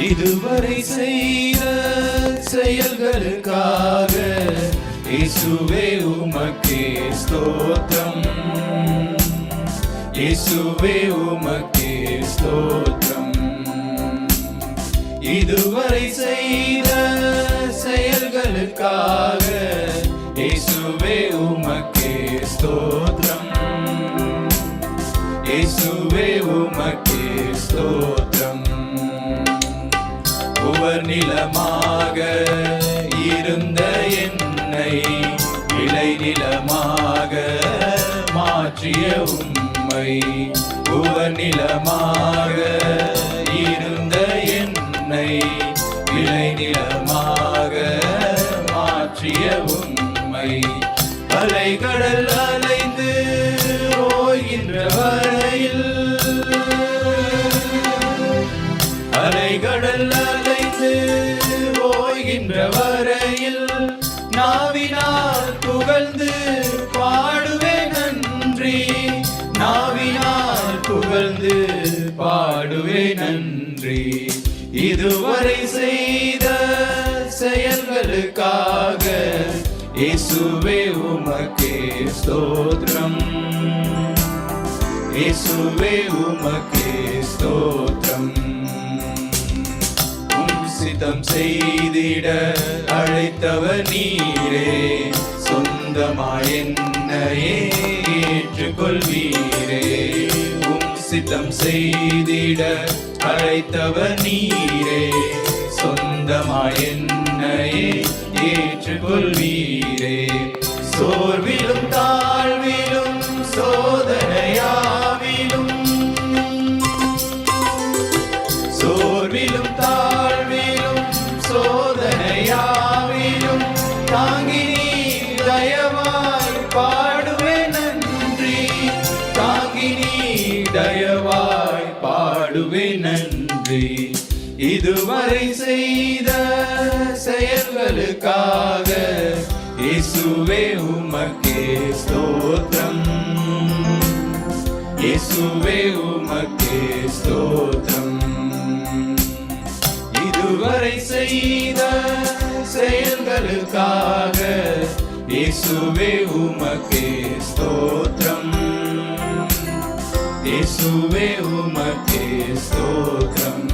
இதுவரை செய்த செயல்களுக்காக இயேசுவே உமக்கே ஸ்தோத்திரம். இயேசுவே உமக்கே ஸ்தோத்திரம். இதுவரை செய்த செயல்களுக்காக இயேசுவே உமக்கே ஸ்தோத்திரம். இயேசுவே உமக்கே ஸ்தோத்திரம். உவர் நிலமாக இருந்த என்னை விளை நிலமாக மாற்றிய உம்மை, உவர் நிலமாக இருந்த என்னை விளை நிலமாக மாற்றிய உம்மை, அலைகடல் அலைந்து ஓய்கின்ற வரையில், அலைகடல் அலைந்து ஓய்கின்ற வரையில் நாவினால் புகழ்ந்து பாடுவே நன்றி, நாவினால் புகழ்ந்து பாடுவே நன்றி. இதுவரை செய்த செயல்களுக்காக இயேசுவே உமக்கே ஸ்தோத்திரம். இயேசுவே உமக்கே ஸ்தோத்திரம். சித்தம் செய்திட அழைத்தவர் நீரே, சொந்தமாய் என்னையே ஏற்றுக்கொள்வீரே. சித்தம் செய்திட அழைத்தவர் நீரே, சொந்தமாய் என்னையே ஏற்றுக்கொள்வீரே. சோர்விலும் தாழ்விலும் சோதனையாவிலும், சோர்விலும் தாழ்விலும் சோதனையாவிலும் தாங்கி நீர் தயவாய் பாடுவே நன்றி, தாங்கி நீர் தயவாய் பாடுவே நன்றி. இதுவரை செய்த செயல்களுக்காக இயேசுவே உமக்கே ஸ்தோத்திரம். இயேசுவே உமக்கே ஸ்தோத்திரம். இதுவரை செய்த செயல்களுக்காக இயேசுவே உமக்கே ஸ்தோத்திரம். இயேசுவே உமக்கே ஸ்தோத்திரம்.